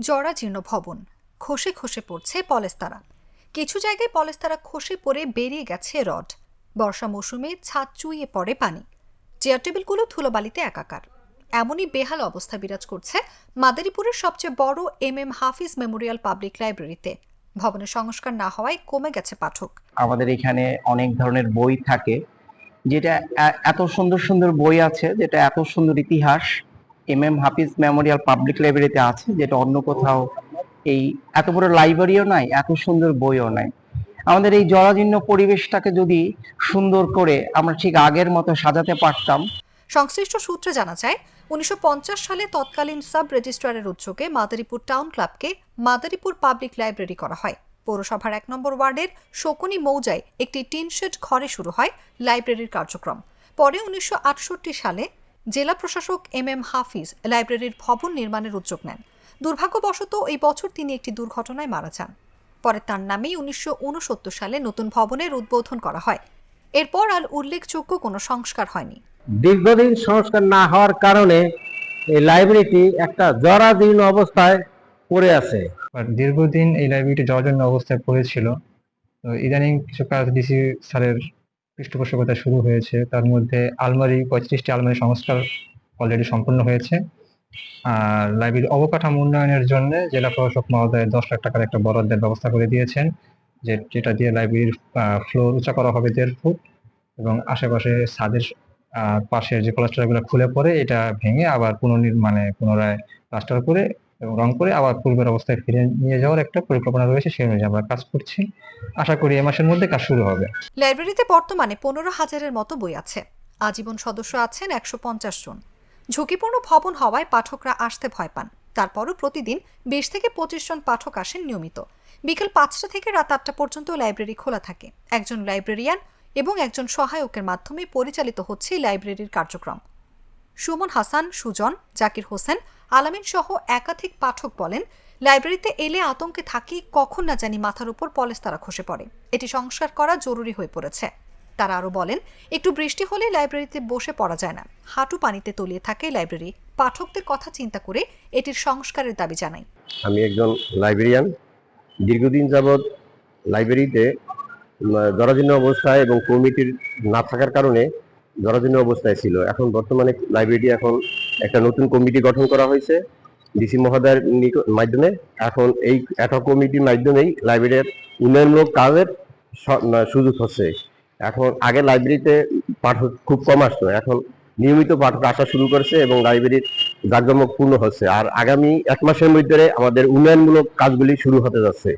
জরাজীর্ণ ভবন, খসে খসে পড়ছে পলেস্তারা। কিছু জায়গায় পলেস্তারা খসে পড়ে বেরিয়ে গেছে রড। বর্ষা মৌসুমে ছাদ চুইয়ে পড়ে পানি, চেয়ার টেবিলগুলো ধুলোবালিতে একাকার। এমনই বেহাল অবস্থা বিরাজ করছে মাদারীপুরের সবচেয়ে বড় MM হাফিজ মেমোরিয়াল পাবলিক লাইব্রেরিতে। ভবনের সংস্কার না হওয়ায় কমে গেছে পাঠক। আমাদের এখানে অনেক ধরনের বই থাকে, যেটা এত সুন্দর সুন্দর বই আছে, যেটা এত সুন্দর ইতিহাস MM হাফিজ মেমোরিয়াল পাবলিক লাইব্রেরিতে আছে, যেটা অন্য কোথাও এই এত বড় লাইব্রেরিও নাই, এত সুন্দর বইও নাই। আমাদের এই জরাজীর্ণ পরিবেশটাকে যদি সুন্দর করে আমরা ঠিক আগের মতো সাজাতে পারতাম। সংশ্লিষ্ট সূত্রে জানা যায়, 1950 সালে তৎকালীন সাব রেজিস্ট্রারের উদ্যোগে মাদারীপুর টাউন ক্লাবকে মাদারীপুর পাবলিক লাইব্রেরি করা হয়। পৌরসভার 1 নম্বর ওয়ার্ডের শকুনি মৌজায় একটি টিনশেড ঘরে শুরু হয় লাইব্রেরির কার্যক্রম। পরে 1968 সালে জেলা প্রশাসক MM হাফিজ লাইব্রেরির ভবন নির্মাণের উদ্যোগ নেন। দুর্ভাগ্যবশত এই বছর তিনি একটি দুর্ঘটনায় মারা যান। পরে তার নামেই 1969 সালে নতুন ভবনের উদ্বোধন করা হয়। এরপর আর উল্লেখযোগ্য কোনো সংস্কার হয়নি। দীর্ঘদিন সংস্কার না হওয়ার কারণে এই লাইব্রেরিটি একটা জরাজীর্ণ অবস্থায় পড়ে আছে। দীর্ঘদিন এই লাইব্রেরিটি জরাজীর্ণ অবস্থায় পড়েছিল। তো ইদানিং কিছু কাজ ডিসি স্যারের পৃষ্ঠপোষকতায় শুরু হয়েছে। তার মধ্যে 35টি আলমারি সংস্কার অলরেডি সম্পন্ন হয়েছে। আর লাইব্রেরির অবকাঠামো উন্নয়নের জন্য জেলা প্রশাসক মহোদয় 10 লাখ টাকার একটা বরাদ্দের ব্যবস্থা করে দিয়েছেন, যেটা দিয়ে লাইব্রেরির ফ্লোর উঁচা করা হবে 1.5 ফুট, এবং আশেপাশে ছাদের পাশের যে প্লাস্টারগুলো খুলে পড়ে এটা ভেঙে আবার পুনরায় প্লাস্টার করে এবং রং করে আবার পূর্বের অবস্থায় ফিরে নিয়ে যাওয়ার একটা পরিকল্পনা রয়েছে। সেই অনুযায়ী আমরা কাজ করছি। আশা করি এ মাসের মধ্যে কাজ শুরু হবে। লাইব্রেরিতে বর্তমানে 15,000-এর মতো বই আছে। আজীবন সদস্য আছেন 150 জন। ঝুঁকিপূর্ণ ভবন হওয়ায় পাঠকরা আসতে ভয় পান। তারপরও প্রতিদিন 20 থেকে 25 জন পাঠক আসেন নিয়মিত। বিকেল 5টা থেকে রাত 8টা পর্যন্ত লাইব্রেরি খোলা থাকে। একজন লাইব্রেরিয়ান এবং একজন সহায়কের মাধ্যমে পরিচালিত হচ্ছে লাইব্রেরির কার্যক্রম। সুমন হাসান, সুজন, জাকির হোসেন, আলামিন সহ একাধিক পাঠক বলেন, লাইব্রেরিতে এলে আতঙ্কে থাকি, কখন না জানি মাথার উপর পলেস্তারা খসে পড়ে। এটি সংস্কার করা জরুরি হয়ে পড়েছে। তারা আরও বলেন, একটু বৃষ্টি হলে লাইব্রেরিতে বসে পড়া যায় না। হাঁটু পানিতে তলিয়ে থাকে লাইব্রেরি। পাঠকদের কথা চিন্তা করে এটির সংস্কারের দাবি জানাই। আমি একজন লাইব্রেরিয়ান। দীর্ঘদিন যাবৎ লাইব্রেরিতে জরাজীর্ণ অবস্থায় এবং কমিটির না থাকার কারণে জরাজীর্ণ অবস্থায় ছিল। এখন বর্তমানে লাইব্রেরিটি এখন একটা নতুন কমিটি গঠন করা হয়েছে ডিসি মহোদয়ের মাধ্যমে। এখন এই একটা কমিটির মাধ্যমেই লাইব্রেরির উন্নয়নমূলক কাজের সুযোগ হচ্ছে। এখন আগে লাইব্রেরিতে পাঠক খুব কম আসতো, এখন নিয়মিত পাঠক আসা শুরু করেছে এবং লাইব্রেরির জাঁকজমক পূর্ণ হচ্ছে। আর আগামী 1 মাসের মধ্যে আমাদের উন্নয়নমূলক কাজগুলি শুরু হতে যাচ্ছে।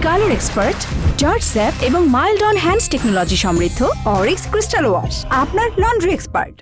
কালার এক্সপার্ট, জর্জ স্যাপ এবং মাইল্ড অন হ্যান্ডস টেকনোলজি সমৃদ্ধ অরিক্স ক্রিস্টাল ওয়াশ আপনার লন্ড্রি এক্সপার্ট।